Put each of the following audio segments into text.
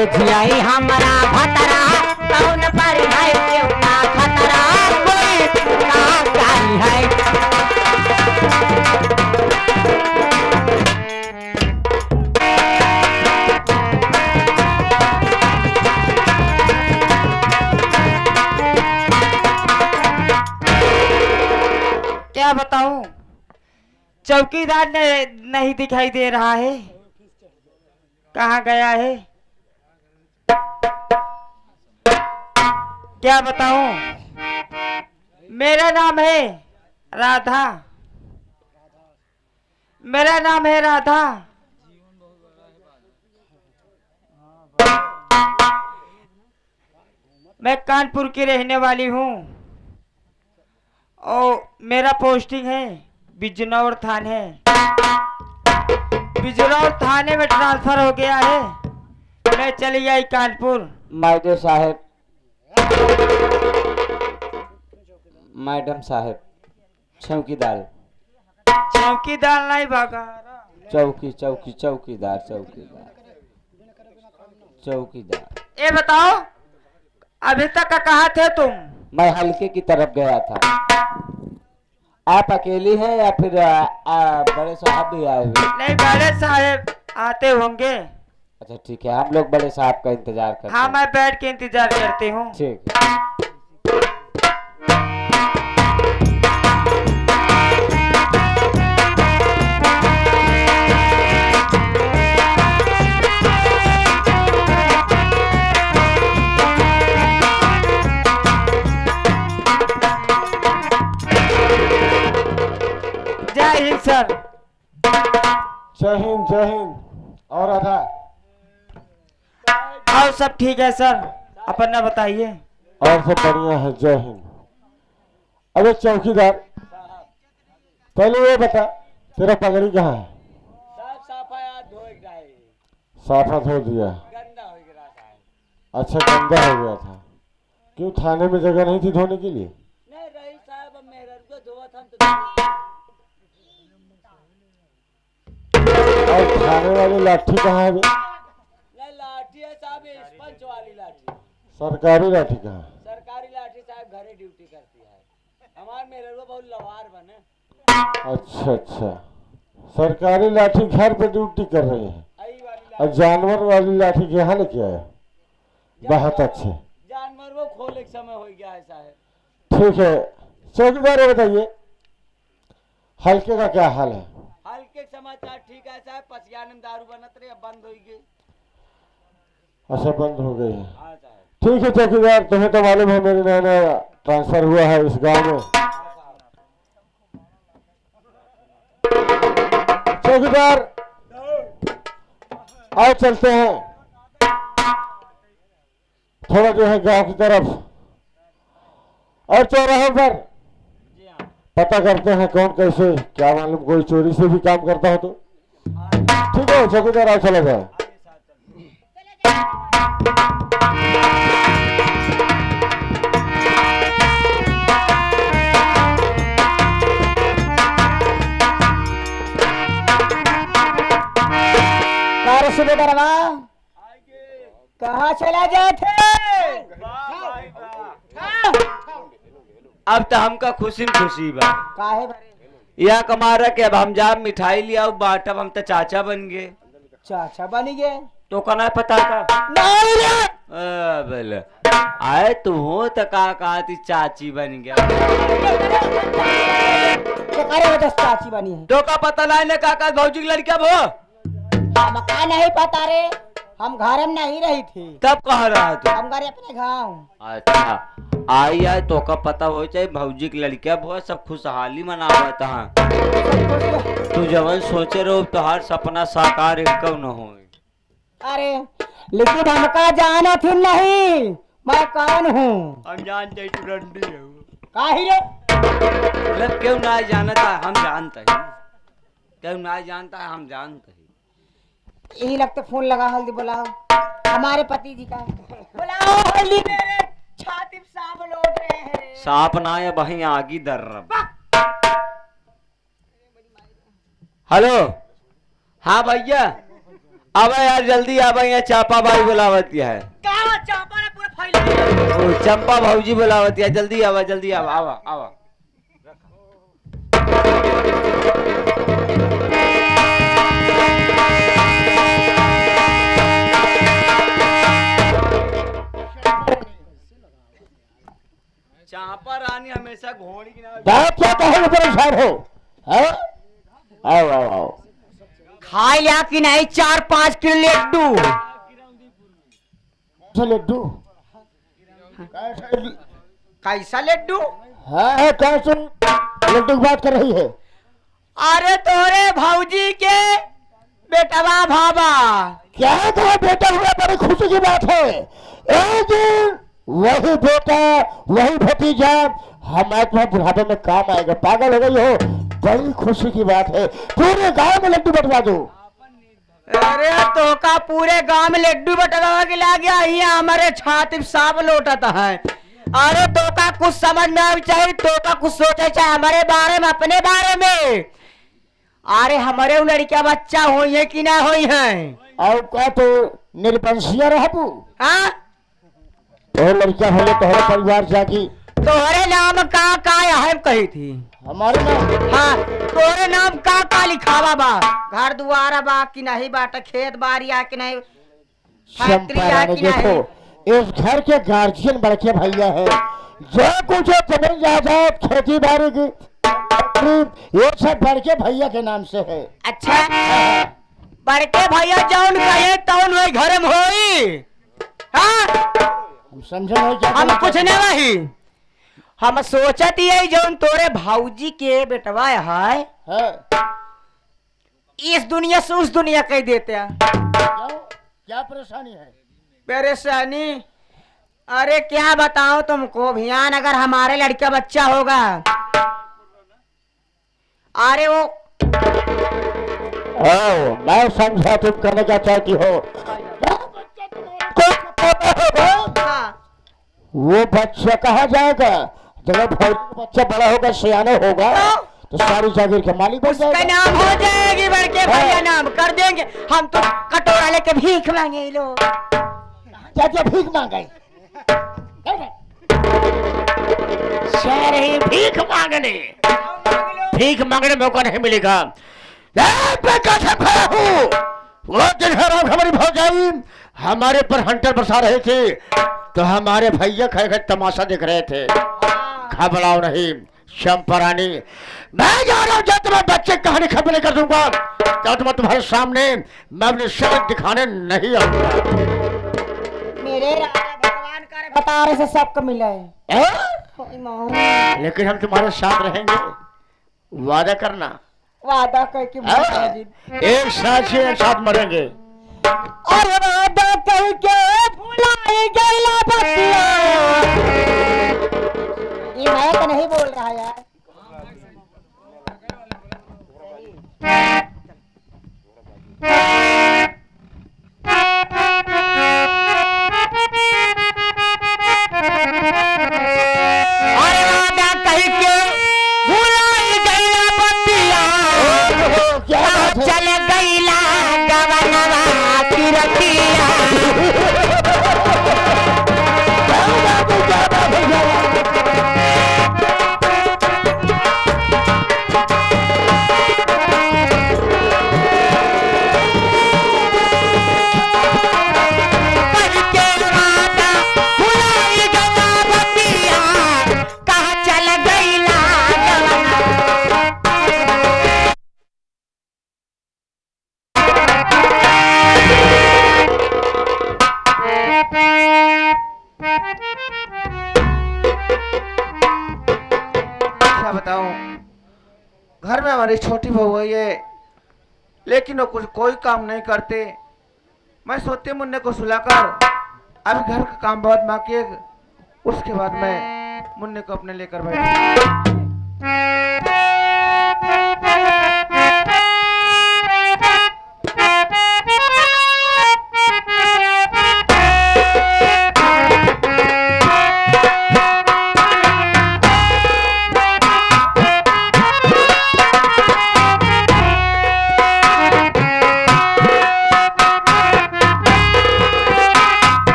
से जियाई हमारा भतरा कौन पर है क्यों खतरा बोले का काली है। क्या बताऊं, चौकीदार ने नहीं दिखाई दे रहा है, कहाँ गया है। क्या बताऊं, मेरा नाम है राधा, मेरा नाम है राधा। मैं कानपुर की रहने वाली हूँ और मेरा पोस्टिंग है बिजनौर थाने। बिजनौर थाने में ट्रांसफर हो गया है, मैं चली आई कानपुर। मैडम साहब, मैडम साहब, चौकीदार। चौकीदार नहीं भागा, चौकी चौकी चौकीदार चौकीदार चौकीदार। ये बताओ अभी तक कहाँ थे तुम। मैं हल्के की तरफ गया था। आप अकेली हैं या फिर बड़े साहब भी आए हुए? नहीं, बड़े साहब आते होंगे। अच्छा ठीक है, हम लोग बड़े साहब का इंतजार करते हैं। हाँ, मैं बैठ के इंतजार करती हूँ। ठीक है। जय हिंद सर। जय हिंद जय हिंद। और राधा? और सब ठीक है सर, अपना बताइए। और सब बढ़िया है, जय हिंद। अबे चौकीदार, पहले ये बता तेरा पगड़ी कहाँ है? साफा धो दिया। अच्छा, गंदा हो गया था। क्यों, थाने में जगह नहीं थी धोने के लिए? और थाने वाली लाठी कहाँ है? लाठी है साहब, पंच वाली लाठी। सरकारी लाठी कहाँ? सरकारी लाठी साहब घरे ड्यूटी करती है। हमारे मेरे को बहुत लवार बने। अच्छा अच्छा, सरकारी लाठी घर पे ड्यूटी कर रही है और जानवर वाली लाठी यहाँ लेके आया। बहुत अच्छे। जानवर वो खोले के समय हो गया है साहब। ठीक है चौकीदार, बताइए हल्के का क्या हाल है? हल्के समाचार ठीक है साहब, पसियाने में दारू बनत रही, अब बंद हो गई। अच्छा, बंद हो गई है। हाँ साहब। ठीक है चौकीदार, तुम्हें तो मालूम है मेरी नया नया ट्रांसफर हुआ है इस गांव में। चौकीदार आओ चलते हैं थोड़ा जो है गांव की तरफ, और चौराहे पर पता करते हैं कौन कैसे, क्या मालूम कोई चोरी से भी काम करता हो तो। ठीक है चौकीदार, आओ चला जाए। सुबेदारवा कहाँ चला गए थे? अब तो हमका खुशी में खुशी बा। काहे बारे? यह कमारा के अब हम जा मिठाई लिया बाटब, हम तो चाचा बन गए। चाचा बन गए तो कना पता था? नहीं रे। बोले आए तू हो तो कहा थी चाची बन गया। तो करे वजह से चाची बनी है। तो का पता नहीं काका भौजी की लड़किया वो हमका नहीं पता रे, हम घर में नहीं रही थी। तब कह रहा तू? हम घर अपने गाँव। अच्छा आई आए तो का पता हो चाहे भौजी की लड़किया बहुत सब खुशहाली मनावा था। तू जवन सोचे रहो तुहार सपना साकार एक न हो। अरे लेकिन हमका जाना थी नहीं, मैं कौन हूँ? अनजान जाई तू रंडी है। काहे रे? मतलब क्यों ना जानता है, हम जानते हैं। क्यों ना जानता है, हम जानते हैं। यही लगता फोन लगा, हल्दी बुलाओ हमारे पति जी का। बुलाओ हल्दी, मेरे छाती में सांप लौट रहे हैं। सांप ना है वहीं आगी दर रहा। हेलो, हाँ भैया अब यार जल्दी अब यहाँ चापा भाई बुलावती है। कहाँ चापा ने पूरा फैला ओ, चंपा भाऊजी बुलावती है, जल्दी आवा जल्दी आवा आवा आवा। चापा रानी हमेशा घोड़ी की नाव। बात क्या कहे परेशान हो? हाँ? आओ आओ आओ। खा लिया कि नहीं 4-5 किलो लड्डू? अच्छा लड्डू कैसा लड्डू? हाँ है कैसे लड्डू की बात कर रही है? अरे तोरे भौजी के बेटवा भाबा। क्या कहा बेटा हुआ, बड़ी खुशी की बात है। एक दिन वही बेटा वही भतीजा हमारे तुम्हारे बुढ़ापे में काम आएगा। पागल हो गई हो, बड़ी खुशी की बात है। पूरे गांव में लड्डू बंटवा दो। अरे तो का पूरे गांव में लड्डू बटवा के ला गया, यहाँ हमारे छाती सांप लोटता है। अरे तो का कुछ समझ में आना चाहिए, तो का कुछ सोचा चाहिए हमारे बारे में, अपने बारे में। अरे हमारे वो लड़कियां बच्चा हुई है कि ना हुई है? और क्या तो निर्वंशिया रह तू? हाँ और लड़कियां होले तोहरे परिवार जागी। तोहरे नाम का है कही थी? हमारे नाम? हाँ तोरे नाम का लिखावा बा? घर दुआरा बा कि नहीं बाटा, खेत बाड़ी आ कि नहीं, फैक्ट्री आ चंपा कि नहीं? देखो इस घर के गार्जियन बड़के भैया है। जो कुछ जमीन जायदाद खेती बाड़ी की ये सब बड़के भैया के नाम से है। अच्छा बड़के भैया जौन कहे तौन वही घर में होई। हाँ हम समझे नहीं क्या हम कुछ नहीं वही, हम सोचत ही जौन तोरे भाऊजी के बेटवा है इस दुनिया से उस दुनिया कह देते हैं। क्या परेशानी है? परेशानी अरे क्या बताऊं तुमको भियान, अगर हमारे लड़का बच्चा होगा, अरे वो मैं समझा तुम करने क्या चाहती हो। हाँ, वो बच्चा कहाँ जाएगा? जब बच्चा बड़ा होगा सियाना होगा तो सारी जागीर के मालिक बन उसका जाएगा। नाम हो जाएगी बड़के भैया, नाम कर देंगे हम तो। कटोरा लेके भीख मांगे ये लोग। क्या क्या भीख मांगे? सारे भीख मांगने, भीख मांगने मौका नहीं मिलेगा। मैं कैसे खड़ा हूँ? वो दिन है राम हमारी भौजाई हमारे पर हंटर बरसा रहे थे तो हमारे भैया खड़े खड़े तमाशा देख रहे थे। घबराओ नहीं चंपा रानी, मैं जा रहा हूँ। जब तुम्हें बच्चे कहानी खबर नहीं कर दूंगा तो तुम्हारे सामने मैं अपनी शक्ल दिखाने नहीं आऊंगा। मेरे राजा भगवान का बतारे से सबको मिला है। लेकिन हम तुम्हारे साथ रहेंगे, वादा करना। वादा करके एक साथ से एक साथ मरेंगे। और वादा करके भुलाई गईला बतिया। ये मैं तो नहीं बोल रहा यार। अरे वादा करके भुलाई गईला बतिया, चल गईला गवनवा की रतिया। क्या बताऊं, घर में हमारी छोटी बहू है ये, लेकिन वो कुछ कोई काम नहीं करते। मैं सोचती मुन्ने को सुलाकर अभी घर का काम बहुत बाकी है, उसके बाद मैं मुन्ने को अपने लेकर बैठूं।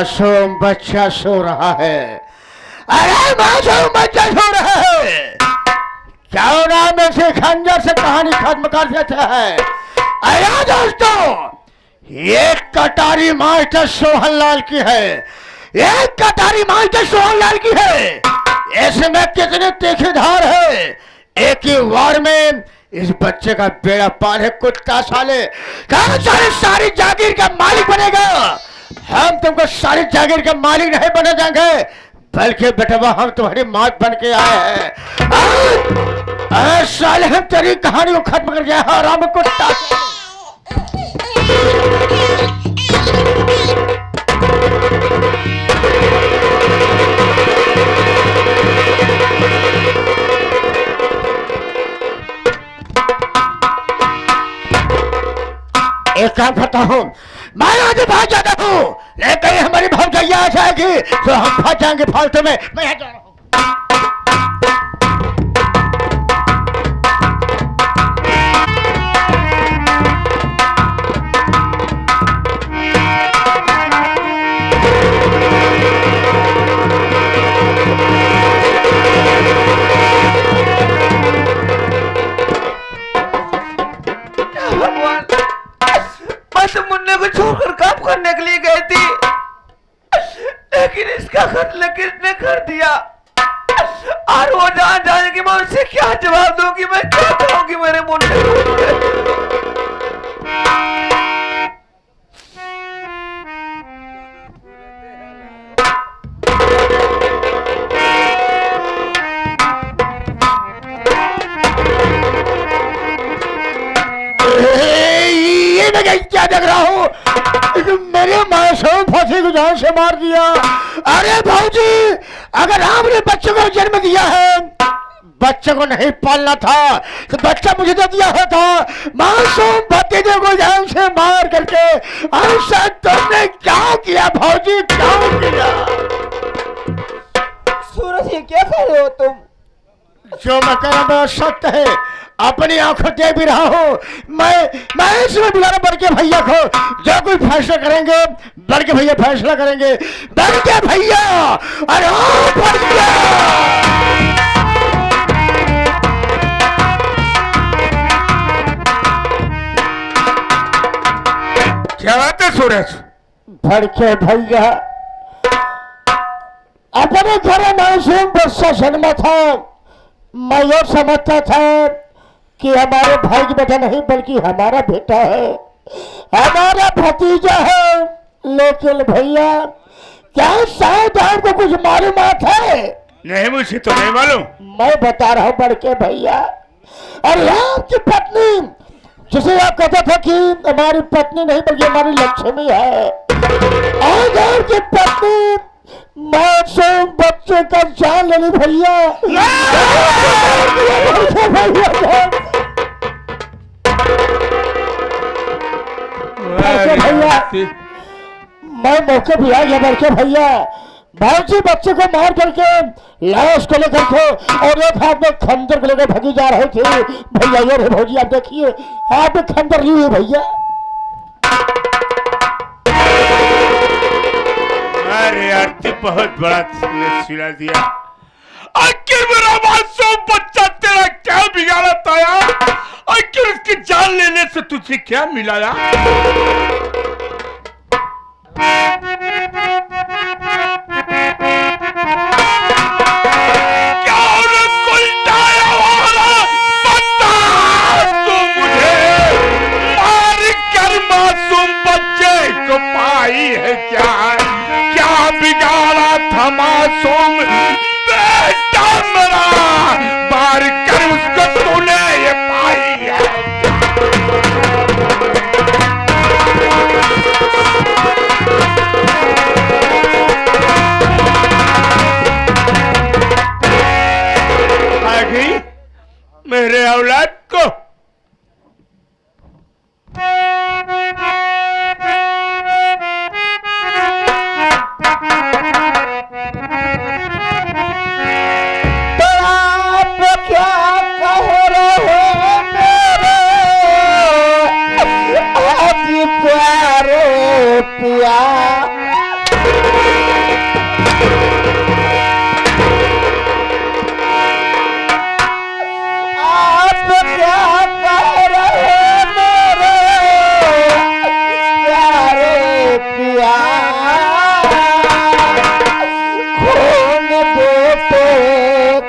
मासूम बच्चा सो रहा है। अरे मासूम बच्चा सो रहा है, क्यों ना में से खंजर से कहानी खत्म कर देता है। अरे दोस्तों, ये कटारी मास्टर सोहनलाल की है, ये कटारी मास्टर सोहनलाल की है। इसमें कितने तीखेधार है। एक ही वार में इस बच्चे का बेड़ा पार है। कुत्ता साले, कहाँ सारी जागीर का मालिक बनेगा। हम तुमको सारी जागीर का मालिक नहीं बने जाएंगे, बल्कि बेटवा हम तुम्हारी मौत बन के आए हैं। साले हम तेरी कहानी को खत्म कर गया। हराम कुत्ता। एक काम करता हूँ, मैं आज भाग जाता हूँ, लेकिन हमारी भौजैया आ जाएगी तो हम फंस जाएंगे फालतू में। मैं यहाँ जा रहा हूँ। भगवान, मैं तो मुन्ने को छोड़कर काम करने के लिए गई थी, लेकिन इसका कत्ल किसने कर दिया। और वो जान जाने की मैं उससे क्या जवाब दूंगी, मैं क्या कहूंगी मेरे मुन्ने को। ये मैं क्या देख रहा हूँ, मेरे मासूम फंसी को जान से मार दिया। अरे भाऊजी, अगर आपने बच्चे को जन्म दिया है, बच्चे को नहीं पालना था तो बच्चा मुझे दे दिया होता। मासूम भतीजे को जान से मार करके ऐसा तुमने क्या किया भाऊजी, क्या किया। सूरज, ये क्या कर रहे हो तुम? जो मैं कह रहा हूँ सत्य है, अपनी आंखों देख भी रहा हूँ। मैं इसमें बुला रहा बड़के भैया को, जो कोई फैसला करेंगे बड़के भैया फैसला करेंगे। बड़के भैया, अरे ओ भैया, क्या बात है सूरज? बड़के भैया, अपने घर मासूम बच्चा जन्मा था। मैं ये समझता था कि हमारे भाई की बेटा नहीं बल्कि हमारा बेटा है, हमारा भतीजा है। लेकिन भैया, क्या शायद आपको कुछ मालूमात है? नहीं, मुझे तो नहीं मालूम। मैं बता रहा हूँ बड़के भैया। और आपकी पत्नी, जिसे आप कहते थे कि हमारी पत्नी नहीं बल्कि हमारी लक्ष्मी है, आज आपकी पत्नी मासूम बच्चे का जान ले ली भैया। भैया, मैं मौके भी आ गया बड़के भैया। भाजी बच्चे को मार करके लाश को लेकर के और एक हाथ में खंजर को लेकर भगी जा रहे थे। भैया ये रे भौजी, आप देखिए हाथ में खंजर ली है भैया। अरे यार, तू बहुत बड़ा सिला दिया। आखिर मेरा मासूम बच्चा तेरा क्या बिगाड़ा था यार? आखिर उसकी जान लेने से तुझे क्या मिला यार? क्या कोई डाया वाला बता तू मुझे, मार कर मासूम बच्चे को पाई है क्या? क्या बिगाड़ा था मासूम बेटा मेरा, मार कर उसको तूने ये पाई है। आ गई मेरे औलाद को। तो आप क्या कह रहे हैं मेरे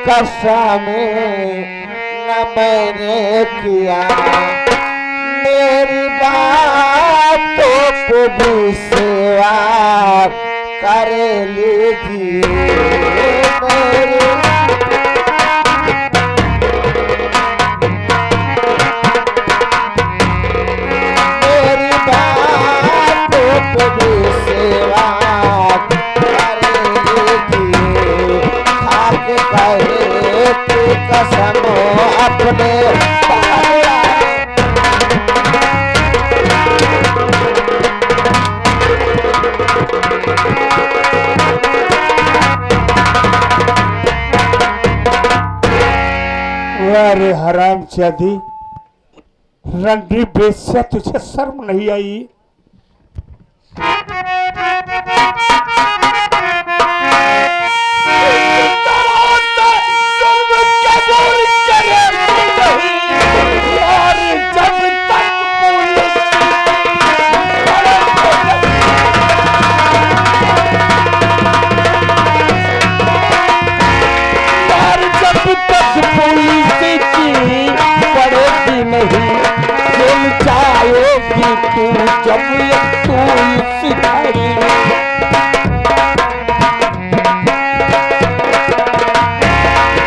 कसम न मैंने किया, मेरी बातों को भी सेवा कर लीजिए। मेरी बातों को भी सेवा कर लीजिए। खाके कहे की कसम अपने अरे हराम जादी, रंडी बेस्या, तुझे शर्म नहीं आई? पड़ेगी नहीं, दिल चाहेगी तू जब तू सिखाई।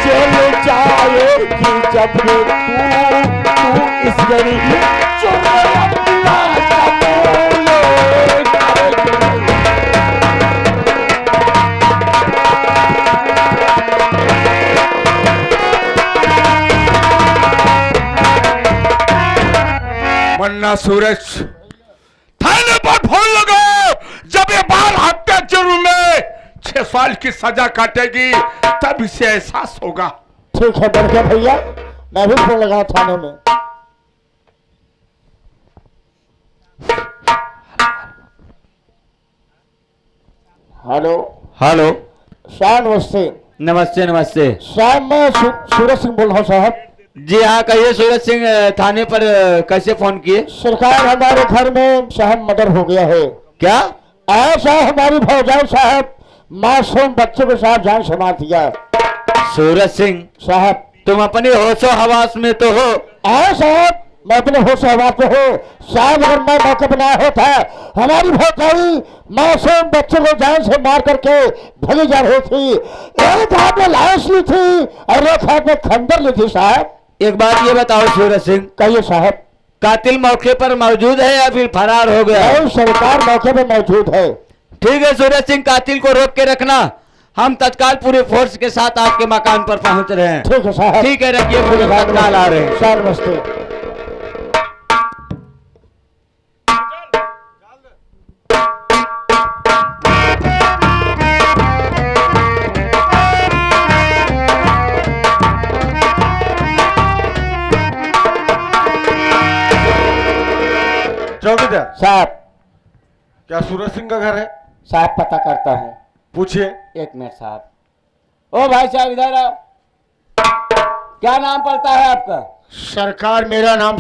चल जाएगी जब तू इस गरीब मन्ना सूरज, थाने पर फोन लगाओ। जब ये बाल हत्या जुर्म में 6 साल की सजा काटेगी तब इसे एहसास होगा। ठीक है बढ़ गया भैया, मैं भी फोन लगाऊं थाने में। Hello hello. साहब नमस्ते। नमस्ते नमस्ते। साहब मैं सूरज सिंह बोल रहा हूँ साहब। जी हाँ कहिए सूरज सिंह, थाने पर कैसे फोन किए? सरकार हमारे घर में साहब मर्डर हो गया है। क्या? ऐसा हमारी भौजाई साहब मासूम बच्चे को साहब जान से मार दिया। सूरज सिंह साहब तुम अपने होशो हवास में तो हो? साहब मैं अपने होश हवास में हूँ साहब। अगर मैं मौके पर ना होता, हमारी भौजाई मासूम बच्चे को जान से मार करके भगी जा रही थी। एक हाथ में लाश ली थी और एक हाथ में खंजर ली थी साहब। एक बात ये बताओ सूरज सिंह, कहिए साहब। कातिल मौके पर मौजूद है या फिर फरार हो गया? नहीं, सरकार मौके पे मौजूद है। ठीक है सूरज सिंह, कातिल को रोक के रखना। हम तत्काल पूरे फोर्स के साथ आपके मकान पर पहुंच रहे हैं। ठीक है साहब। ठीक है, रखिए, पूरे तत्काल आ रहे हैं। साहब नमस्ते। चौकीदार साहब क्या सूरज सिंह का घर है? साहब पता करता हूँ। पूछिए। एक मिनट साहब। ओ भाई साहब इधर आओ। क्या नाम पड़ता है आपका? सरकार मेरा नाम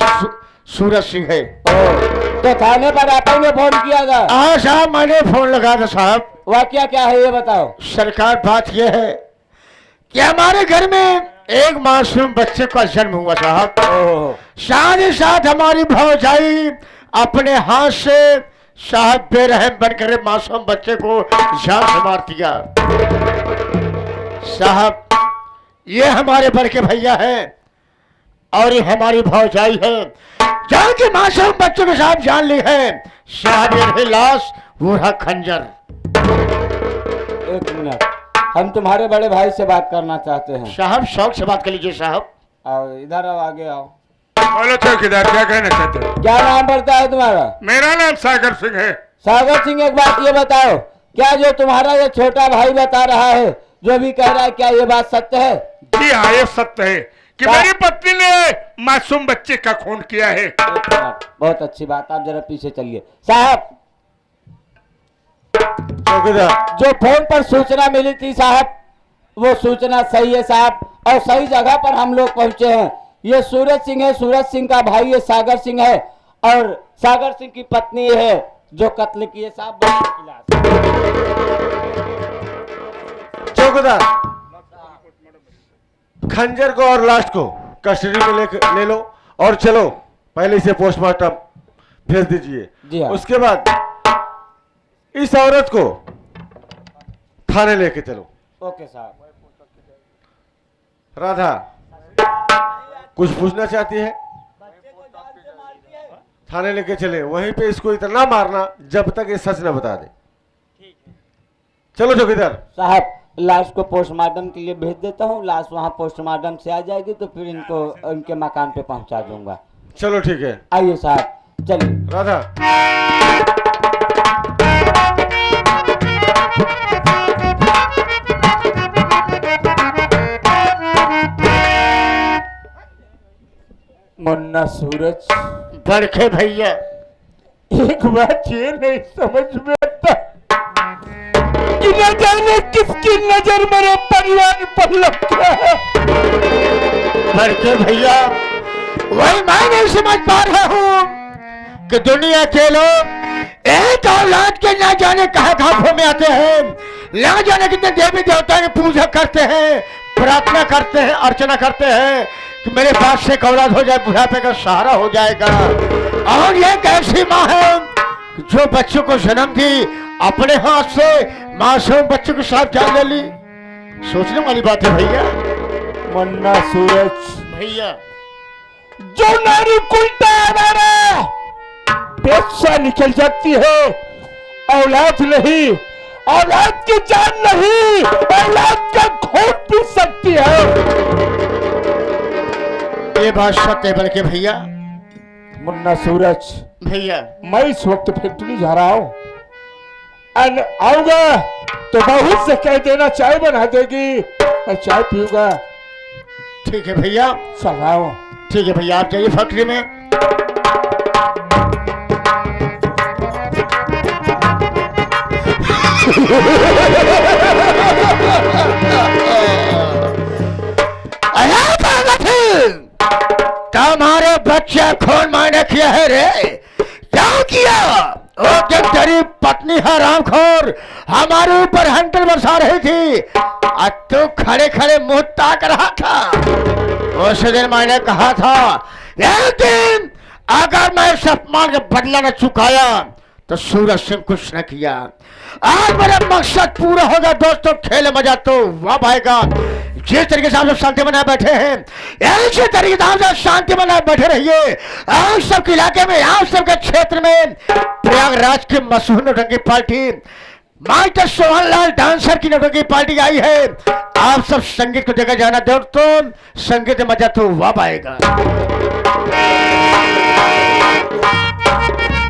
सूरज सिंह है। तो थाने पर आप ही ने फोन किया था? हाँ साहब मैंने फोन लगाया था साहब। वाकया क्या है ये बताओ। सरकार बात यह है कि हमारे घर में एक मासूम बच्चे का जन्म हुआ साहब। साथ ही साथ हमारी भौजाई अपने हाथ से साहब बेरहम बनकर मासूम बच्चे को जान से मार दिया। साहब ये हमारे बड़के भैया हैं और ये हमारी भौजाई है। जान के मासूम बच्चे के साथ जान ली है। साहब ये लाश वो रहा खंजर। एक मिनट, हम तुम्हारे बड़े भाई से बात करना चाहते हैं। साहब शौक से बात कर लीजिए साहब। आओ इधर आओ, आगे आओ। बोलो चौकीदार, क्या कहना चाहते हो? क्या नाम पड़ता है तुम्हारा? मेरा नाम सागर सिंह है। सागर सिंह, एक बात ये बताओ, क्या जो तुम्हारा ये छोटा भाई बता रहा है, जो भी कह रहा है, क्या ये बात सत्य है? जी हाँ, ये सत्य है कि मेरी पत्नी ने मासूम बच्चे का खून किया है। बहुत अच्छी बात, आप जरा पीछे चलिए। साहब चौकीदार जो फोन पर सूचना मिली थी साहब, वो सूचना सही है साहब, और सही जगह पर हम लोग पहुंचे हैं। ये सूरज सिंह है, सूरज सिंह का भाई ये सागर सिंह है, और सागर सिंह की पत्नी है जो कत्ल की है साहब। चौकीदार खंजर को और लाश को कस्टडी में ले लो और चलो पहले इसे पोस्टमार्टम भेज जी दीजिए। हाँ। उसके बाद इस औरत को थाने लेके चलो। ओके साहब। राधा कुछ पूछना चाहती है? थाने लेके चले, वहीं पे इसको इतना मारना जब तक ये सच न बता दे। चलो चौकीदार साहब लाश को पोस्टमार्टम के लिए भेज देता हूँ, लाश वहाँ पोस्टमार्टम से आ जाएगी तो फिर इनको उनके मकान पे पहुँचा दूंगा। चलो ठीक है। आइए साहब चलिए। राधा मुन्ना सूरज, बड़के भैया एक बात ये नहीं समझ में आता कि न जाने किसकी नजर मेरे परिवार पर लग गया है। बड़के भैया वही मैं नहीं समझ पा रहा हूँ कि दुनिया के लोग एक औलाद के ना जाने कहाँ कहाँ में आते हैं, ना जाने कितने देवी देवता की पूजा करते हैं, प्रार्थना करते हैं, अर्चना करते हैं कि मेरे पास से एक औलाद हो जाए, बुढ़ापे का सहारा हो जाएगा। और ये एक ऐसी माँ है जो बच्चों को जन्म दी, अपने हाथ से मासूम बच्चों के साथ जान ले ली। सोचने वाली बात है भैया। मुन्ना सूरज, भैया जो नारी कुलटा है पेशा निकल जाती है, औलाद नहीं, औलाद की जान नहीं, औलाद का खून पी सकती है। ये बात सत्य है बल्कि भैया। मुन्ना सूरज, भैया मैं इस वक्त फैक्ट्री जा रहा हूँ, आऊंगा तो बहुत से कह देना चाय बना देगी, मैं चाय पीऊंगा। ठीक है भैया, चल रहा हूँ। ठीक है भैया, आप जाइए फैक्ट्री में। तुम्हारे बच्चे खून मैंने किया है रे, क्या किया? वो जब तेरी पत्नी हरामखोर हमारे ऊपर हंटर बरसा रही थी और तू खड़े खड़े मुंह ताक रहा था। उस दिन मैंने कहा था लेकिन अगर मैं इस अपमान का बदला न चुकाया तो सूरज सिंह कुछ न किया। आज मेरा मकसद पूरा होगा दोस्तों, खेल मजा तो वाह आएगा। जिस तरीके से आप सब शांति बनाए बैठे हैं, ऐसे तरीके से आप सब शांति बनाए बैठे रहिए। आप सबके इलाके में, आप सबके क्षेत्र में प्रयागराज की मशहूर नौटंकी party master Sohan Lal dancer की नौटंकी पार्टी आई है। आप सब संगीत को देखा जाना दोस्तों, संगीत मजा तो वाह आएगा।